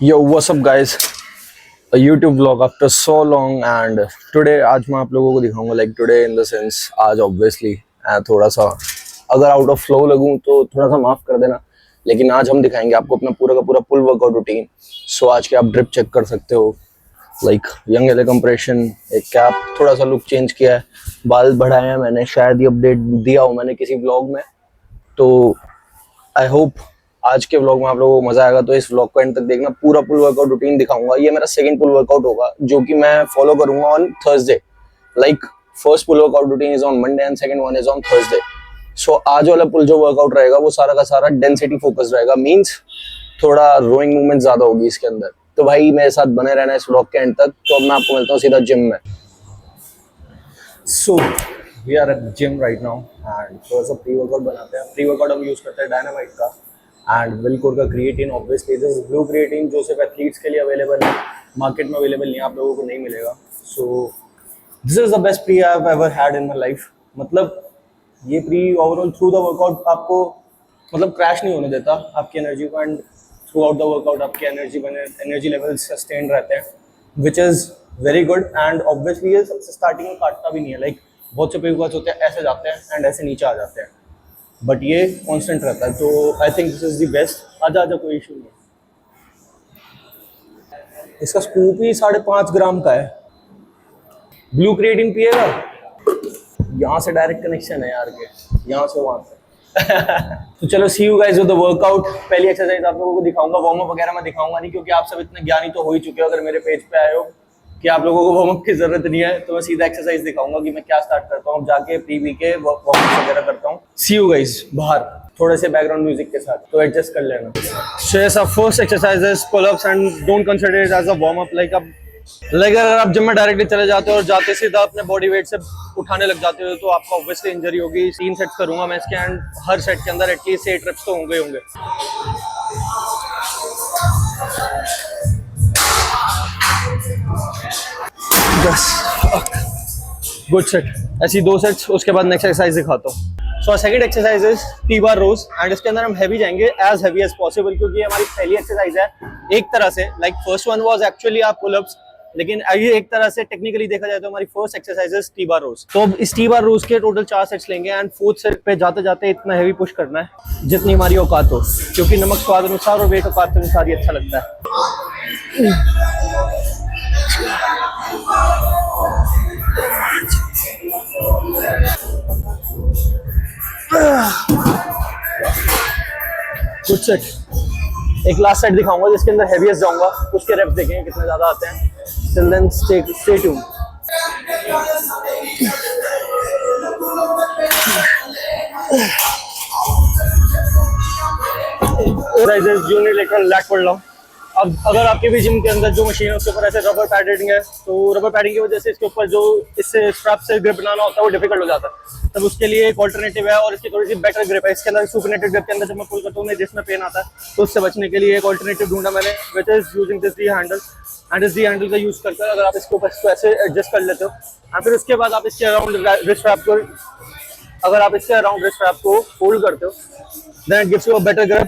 Yo, what's up guys? A YouTube vlog after so long and today आज मैं आप लोगों को दिखाऊंगा like today in the sense आज obviously थोड़ा सा अगर आउट ऑफ फ्लो लगूं तो थोड़ा सा माफ कर देना, लेकिन आज हम दिखाएंगे आपको अपना पूरा का पूरा पुल वर्कआउट रूटीन। सो आज के आप ड्रिप चेक कर सकते हो, लाइक यंग एले कंप्रेशन, एक कैप, थोड़ा सा लुक चेंज किया है, बाल बढ़ाए हैं मैंने, शायद ये अपडेट दिया हो मैंने किसी व्लॉग में। तो आई होप आज के व्लॉग में आप लोगों को मजा आएगा, तो इस व्लॉग को एंड तक देखना। पूरा पुल वर्कआउट रूटीन दिखाऊंगा। ये मेरा सेकंड पुल वर्कआउट होगा जो कि मैं फॉलो करूंगा on Thursday. Like first pull workout routine is on Monday and second one is on Thursday. So आज वाला पुल जो वर्कआउट रहेगा वो सारा का सारा डेंसिटी फोकस रहेगा, मींस थोड़ा रोइंग मूवमेंट ज्यादा होगी इसके अंदर। तो भाई मेरे साथ बने रहना इस व्लॉग के एंड तक। तो अब मैं आपको मिलता हूँ सीधा जिम में। So we are at gym right now and थोड़ा सा प्री वर्कआउट बनाते हैं। प्री वर्कआउट हम यूज करते हैं डायनामाइट का एंड विलकोर का creatine. Obviously this is blue creatine जो सिर्फ एथलीट्स के लिए अवेलेबल है, मार्केट में अवेलेबल नहीं है, आप लोगों को नहीं मिलेगा। सो this is the best pre I have ever had in my life. मतलब ये pre overall through the workout आपको मतलब क्रैश नहीं होने देता आपकी एनर्जी को, and through out the workout आपकी एनर्जी लेवल सस्टेन रहते हैं, which is very good. And obviously ये सबसे स्टार्टिंग में काटता भी नहीं है। लाइक बहुत से प्री वर्कआउट्स होते हैं ऐसे जाते हैं एंड ऐसे नीचे आ जाते हैं, बट ये कांस्टेंट रहता है। तो I think this is the best. आजा कोई इशू नहीं। इसका स्कूप ही 5.5 ग्राम का है। ब्लू क्रिएटिन पिएगा, यहाँ से डायरेक्ट कनेक्शन है यार के, यहाँ से वहाँ से। तो चलो see you guys with the workout. पहली एक्सरसाइज आप लोगों को दिखाऊंगा, वार्म अप वगैरह मैं दिखाऊंगा नहीं क्योंकि आप सब इतने ज्ञानी तो हो ही चुके हो अगर मेरे पेज पे आए हो कि आप लोगों को वार्म अप की जरूरत नहीं है। तो मैं सीधा एक्सरसाइज दिखाऊंगा कि मैं क्या स्टार्ट करता हूँ, जाके प्री के वार्म अप वगैरह करता हूँ। सी यू गाइस बाहर थोड़े से बैकग्राउंड म्यूजिक के साथ, तो एडजस्ट कर लेना। So yes, first exercise is pull ups and don't consider it as a warm up. Like अगर आप जिम में डायरेक्टली चले जाते हो और जाते सीधा अपने बॉडी वेट से उठाने लग जाते हो तो आपको ऑब्वियसली इंजरी होगी। 3 सेट्स करूंगा मैं इसके एंड हर सेट के अंदर एटलीस्ट 8 रेप्स तो होंगे। गुड सेट, ऐसी 2 सेट्स। उसके बाद नेक्स्ट एक्सरसाइज दिखाता हूँ। So second exercise is T bar row and इसके अंदर हम हैवी जाएंगे, एज हैवी एज पॉसिबल, क्योंकि ये हमारी पहली एक्सरसाइज है एक तरह से। Like first one was actually आप पुल अप्स, लेकिन ये एक तरह से टेक्निकली देखा जाए तो हमारी first exercise is T bar rows. तो अब इस टी बार रोज के टोटल 4 सेट्स लेंगे एंड 4th सेट पे जाते जाते इतना हैवी पुश करना है जितनी हमारी औकात हो, क्योंकि नमक स्वाद अनुसार और वेट औकात अनुसार ही अच्छा लगता है। Good set. एक लास्ट सेट दिखाऊंगा जिसके अंदर हेवीएस्ट जाऊंगा, उसके रेप्स देखेंगे कितने ज्यादा आते हैं। Till then stay tuned. Unilateral lat pull down. अब अगर आपके भी जिम के अंदर जो मशीन है उसके ऊपर ऐसे रबर पैडिंग है, तो रबर पैडिंग की वजह से इसके ऊपर जो इससे स्ट्रैप से ग्रिप बनाना होता है वो डिफिकल्ट हो जाता है। तब उसके लिए एक ऑल्टरनेटिव है और इसकी थोड़ी सी बेटर ग्रिप है। इसके अंदर सुपरनेटेड ग्रिप के अंदर जब मैं पुल करता हूँ जिसमें पेन आता है, तो उससे बचने के लिए एक ऑल्टरनेटिव ढूंढा मैंने, which is using this D handle. And इस डी हैंडल का यूज करकर अगर आप इसके ऊपर इसको ऐसे एडजस्ट कर लेते हो और फिर उसके बाद आप इसके अराउंड रिस्ट रैप को, अगर आप इसके अराउंड रिस्ट रैप को होल्ड करते हो, then it gives you a better grip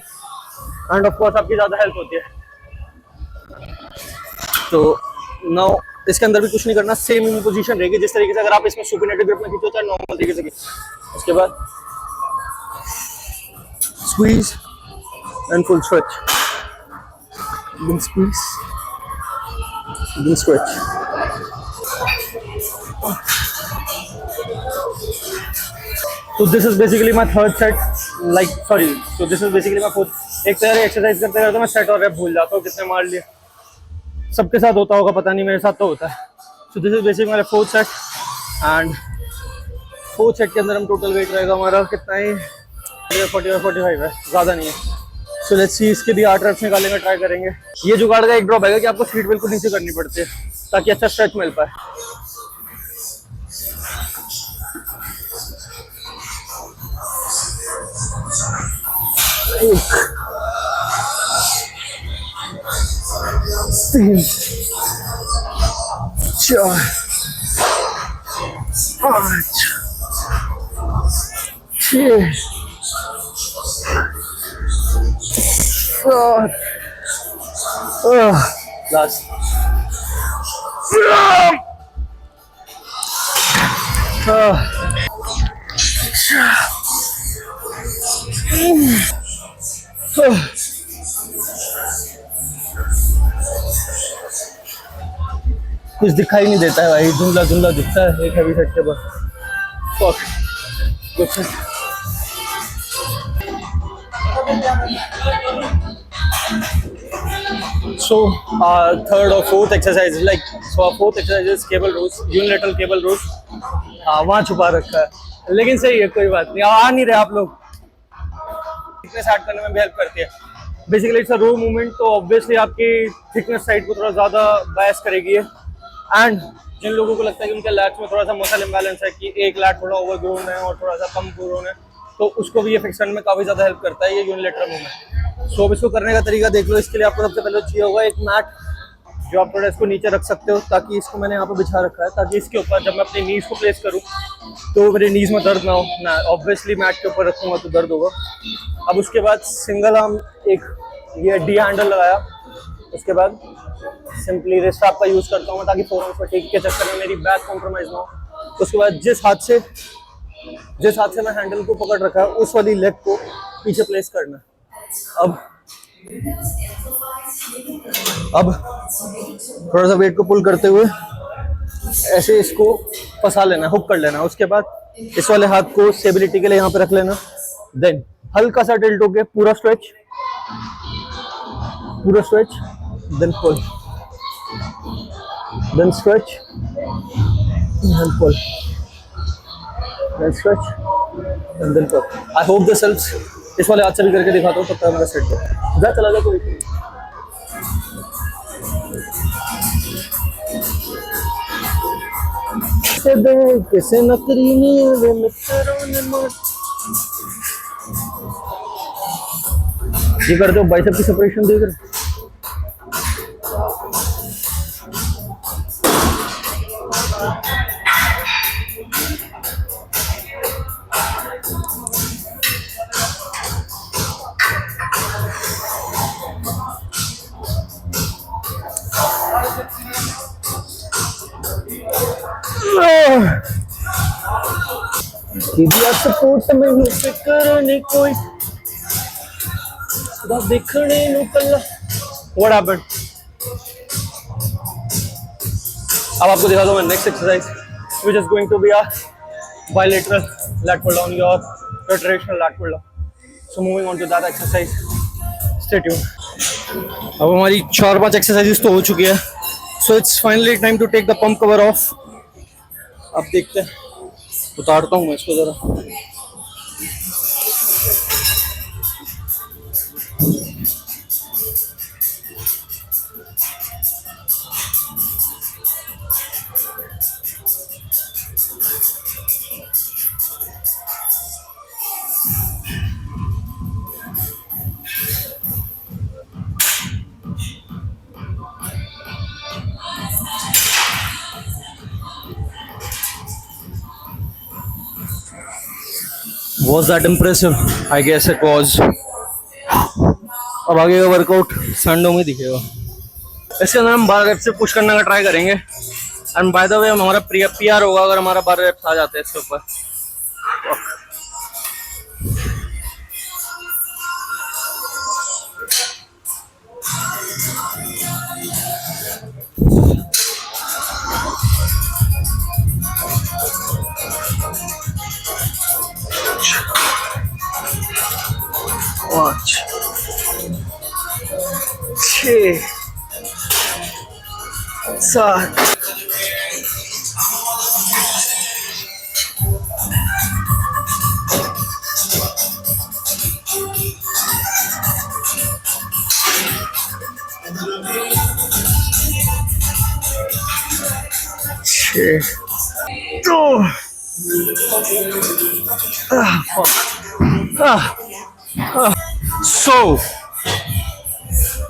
and of course आपकी ज्यादा हेल्प होती है। तो नाउ इसके अंदर भी कुछ नहीं करना, सेम ही पोजीशन रहेगी जिस तरीके से अगर आप इसमें सुपरनेटेड ग्रिप में खींचो चाहे नॉर्मल तरीके से। उसके बाद squeeze and full stretch, then squeeze then stretch. तो this is basically my third set, so this is basically my fourth. एक तरह एक्सरसाइज करते करते मैं सेट और रेप भूल जाता हूँ कितने मार लिए। सबके साथ होता होगा पता नहीं, मेरे साथ तो होता है। सो दिस इज बेसिकली मेरा 4th set and 4th set के अंदर हम टोटल वेट रहेगा हमारा कितना ही 40 और 45 है, ज़्यादा नहीं है। सो लेट्स सी, इसके भी 8 रेप्स निकालेंगे, ट्राई करेंगे। ये जुगाड़ का एक ड्रॉबैक है कि आपको सीट बिल्कुल नीचे करनी पड़ती है ताकि अच्छा स्ट्रेच मिल पाए। तीन, 4, 5, 6, 7, लास्ट कुछ दिखाई नहीं देता है भाई, धुंधला धुंधला दिखता है एक हैवी सेट के बाद। फक कुछ so third or fourth exercise like so our fourth exercise is cable rows, unilateral cable rows। वहाँ छुपा रखा है लेकिन सही है, कोई बात नहीं, आ नहीं रहे आप लोग। थिकनेस ऐड करने में भी हेल्प करती है। Basically it's a row movement, तो ऑब्वियसली आपकी थिकनेस साइड को थोड़ा ज़्यादा बायस करेगी। एंड जिन लोगों को लगता है कि उनके लैट्स में थोड़ा सा मसल इम्बैलेंस है, कि एक लैट थोड़ा ओवरग्रोन है और थोड़ा सा कम ग्रोन है, तो उसको भी ये फिक्स करने में काफ़ी ज़्यादा हेल्प करता है ये यूनिलेटरल मूवमेंट। सो अब इसको करने का तरीका देख लो। इसके लिए आपको सबसे पहले चाहिए होगा एक मैट, जो आप थोड़ा इसको नीचे रख सकते हो, ताकि इसको मैंने यहाँ पे बिछा रखा है, ताकि इसके ऊपर जब मैं अपनी नीज़ को प्लेस करूँ तो मेरे नीज़ में दर्द ना हो ना। ऑब्वियसली मैट के ऊपर रखूँगा तो दर्द होगा। अब उसके बाद सिंगल आर्म एक ये डी हैंडल लगाया, उसके बाद सिंपली रिस्ट स्ट्रैप का यूज़ करता हूँ मैं, ताकि फोरआर्म फटीग के चक्कर में मेरी बैक कॉम्प्रोमाइज़ ना हो। उसके बाद जिस हाथ से मैं हैंडल को पकड़ रखा है उस वाली लेग को पीछे प्लेस करना है। अब थोड़ा सा वेट को पुल करते हुए ऐसे इसको फंसा लेना, हुक कर लेना। उसके बाद इस वाले हाथ को स्टेबिलिटी के लिए यहाँ पे रख लेना। देन हल्का सा टिल्ट होके पूरा stretch, then pull, then stretch, then pull, then stretch, then pull. I hope this helps. इस वाले हाथ से भी करके दिखाता हूँ, तब तक मेरा सेट है। जा चला जा कोई किसे नकरी नहीं वो मित्रों ने मार। ये करते हो बाइसेप की सेपरेशन देख रहे। सपोर्ट में फिक्र नहीं कोई देखने नु कल्ला। What happened? अब आपको दिखा दूं मैं next exercise, which is going to be a bilateral lat pull down और traditional lat pull down. So moving on to that exercise, stay tuned. अब हमारी 4-5 एक्सरसाइजेस तो हो चुकी है, so it's finally time to take the pump cover off. अब देखते हैं, उतारता हूँ मैं इसको जरा। Was that impressive? I guess it was. अब आगे का वर्कआउट संडो में दिखेगा। इसके अंदर हम 12 रेप्स से पुश करने का ट्राई करेंगे। एंड बाय द वे हमारा PR होगा अगर हमारा 12 रेप्स आ जाते हैं इसके ऊपर। पाँच, 6, 7, 6, 2, सो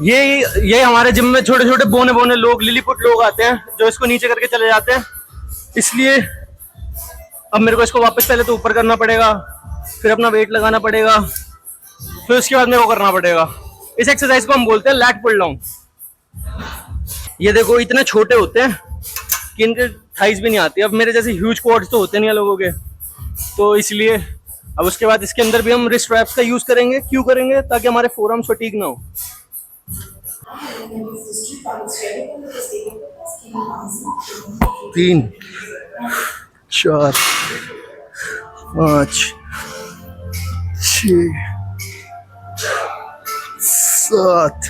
ये हमारे जिम में छोटे छोटे बोने बोने लोग, लिलीपुट लोग आते हैं जो इसको नीचे करके चले जाते हैं। इसलिए अब मेरे को इसको वापस पहले तो ऊपर करना पड़ेगा, फिर अपना वेट लगाना पड़ेगा, फिर उसके बाद मेरे को करना पड़ेगा। इस एक्सरसाइज को हम बोलते हैं लैट पुल डाउन। ये देखो इतने छोटे होते हैं कि इनके थाइज भी नहीं आती। अब मेरे जैसे ह्यूज क्वाड्स तो होते नहीं है लोगों के, तो इसलिए अब उसके बाद इसके अंदर भी हम रिस्ट रैप्स का यूज करेंगे। क्यों करेंगे? ताकि हमारे फोरआर्म्स फटीग ना हो। 3 4 5 6 7।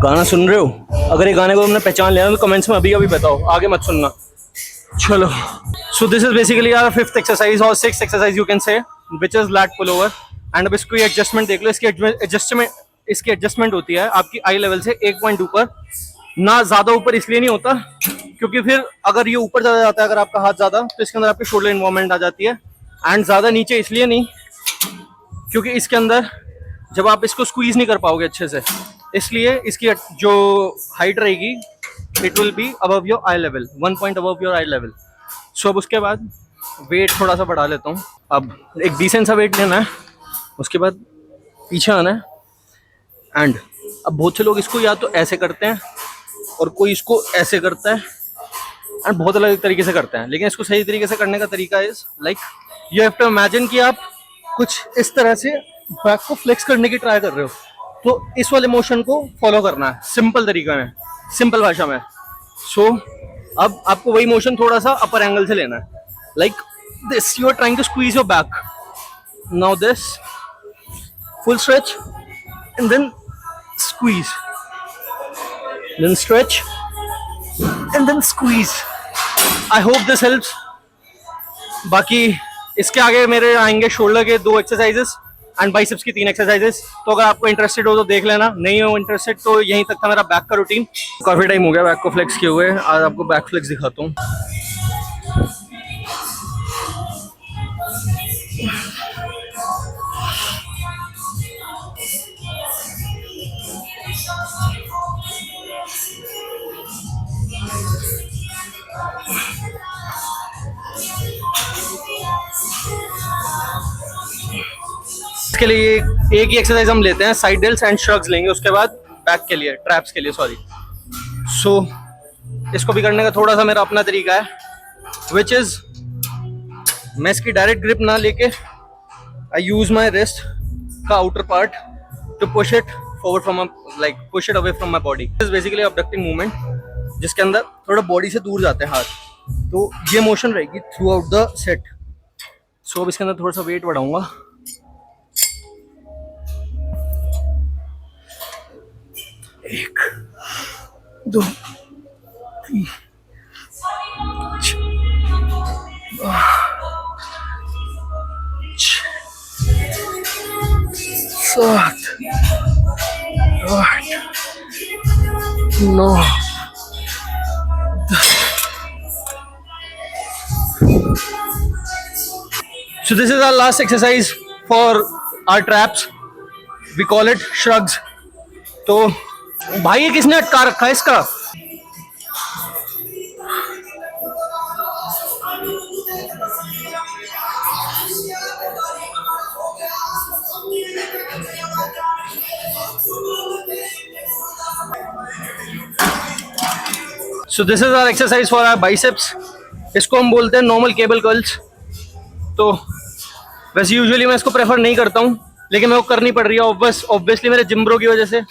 गाना सुन रहे हो? अगर ये गाने को तुमने पहचान लिया तो कमेंट्स में अभी अभी बताओ, आगे मत सुनना। चलो, so this is basically our fifth exercise और sixth exercise you can say, which is lat pull over. And अब इसको एडजस्टमेंट देख लो। इसकी एडजस्टमेंट होती है आपकी आई लेवल से 1 पॉइंट ऊपर, ना ज्यादा ऊपर इसलिए नहीं होता क्योंकि फिर अगर ये ऊपर ज्यादा जाता है, अगर आपका हाथ ज्यादा, तो इसके अंदर आपकी शोल्डर इन्वॉल्वमेंट आ जाती है। एंड ज्यादा नीचे इसलिए नहीं क्योंकि इसके अंदर जब आप इसको स्क्वीज नहीं कर पाओगे अच्छे से, इसलिए इसकी जो हाइट रहेगी it will be above your eye level, 1 point above your eye level. So अब उसके बाद वेट थोड़ा सा बढ़ा लेता हूँ। अब एक डिसेंट सा वेट लेना है, उसके बाद पीछे आना है। एंड अब बहुत से लोग इसको या तो ऐसे करते हैं और कोई इसको ऐसे करता है, एंड बहुत अलग तरीके से करते हैं। लेकिन इसको सही तरीके से करने का तरीका is like you have to imagine कि आप कुछ इस तरह से बैक को फ्लेक्स करने की ट्राई कर रहे हो, तो इस वाले मोशन को फॉलो करना है सिंपल तरीका में, सिंपल भाषा में। सो अब आपको वही मोशन थोड़ा सा अपर एंगल से लेना है, like this. You are trying to squeeze your back, now this full stretch and then squeeze, then stretch and then squeeze. I hope this helps. बाकी इसके आगे मेरे आएंगे शोल्डर के 2 एक्सरसाइजेस एंड बाइसेप्स की 3 एक्सरसाइजेस। तो अगर आपको इंटरेस्टेड हो तो देख लेना, नहीं हो इंटरेस्टेड तो यहीं तक था मेरा बैक का रूटीन। काफी टाइम हो गया बैक को फ्लेक्स किए हुए, आज आपको बैक फ्लेक्स दिखाता हूँ। इसके लिए एक ही एक्सरसाइज हम लेते हैं, साइड डेल्स एंड श्रग्स लेंगे उसके बाद बैक के लिए, ट्रैप्स के लिए सॉरी। सो इसको भी करने का थोड़ा सा मेरा अपना तरीका है, विच इज मैं इसकी डायरेक्ट ग्रिप ना लेके आई यूज माई रिस्ट का outer part to push it forward from like push it away from my body. Is basically abducting movement जिसके अंदर थोड़ा बॉडी से दूर जाते हैं हाथ, तो ये मोशन रहेगी थ्रू आउट द सेट। सो अब इसके अंदर थोड़ा सा वेट बढ़ाऊंगा। एक 2 3 4 7 8 9 10। So this is our last exercise for our traps. We call it shrugs. तो भाई ये किसने अटका रखा है इसका? So this is our exercise for our biceps. इसको हम बोलते हैं नॉर्मल केबल कर्ल्स। तो वैसे यूजुअली मैं इसको प्रेफर नहीं करता हूँ, लेकिन मेरे को करनी पड़ रही है ऑब्वियसली मेरे जिम ब्रो की वजह से।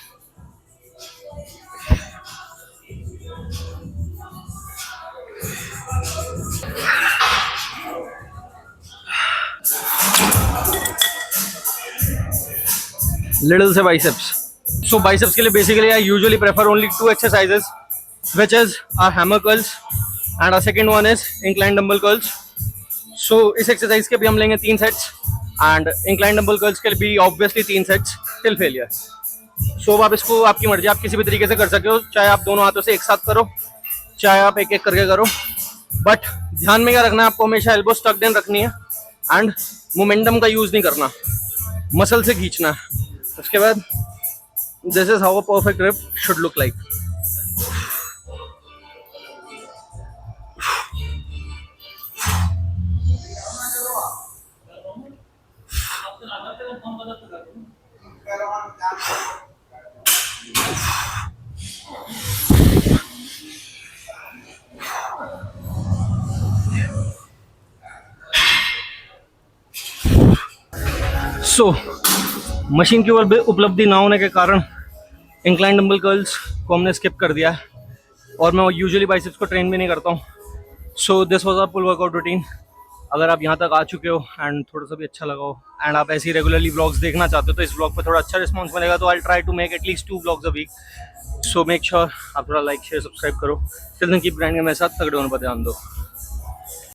लिटिल से बाइसेप्स। सो बाइसेप्स के लिए basically I usually prefer only 2 exercises, which is our hammer curls and our second one is incline dumbbell curls. So इस एक्सरसाइज के भी हम लेंगे 3 sets and incline dumbbell curls के लिए भी ऑब्वियसली 3 सेट्स टिल फेलियर। सो आप इसको आपकी मर्जी, आप किसी भी तरीके से कर सकते हो, चाहे आप दोनों हाथों से एक साथ करो, चाहे आप एक एक करके करो, बट ध्यान में क्या रखना है, आपको हमेशा एल्बो स्टक्ड इन रखनी है एंड मोमेंटम का यूज नहीं करना, मसल से खींचना है। उसके बाद this is how a perfect grip should look like. So machine की उपलब्धि ना होने के कारण इंक्लाइन डंबल कर्ल्स को हमने स्किप कर दिया है और मैं यूजुअली बाइसेप्स को ट्रेन भी नहीं करता हूँ. So this was our full workout routine. अगर आप यहाँ तक आ चुके हो एंड थोड़ा सा भी अच्छा लगा हो एंड आप ऐसे ही रेगुलरली व्लॉग्स देखना चाहते हो तो इस व्लॉग पर थोड़ा अच्छा रिस्पॉन्स मिलेगा, तो I try to make at least 2 vlogs a week. So make sure आप थोड़ा लाइक शेयर सब्सक्राइब करो. Till then keep grinding. मेरे साथ तगड़े होने पर ध्यान दो.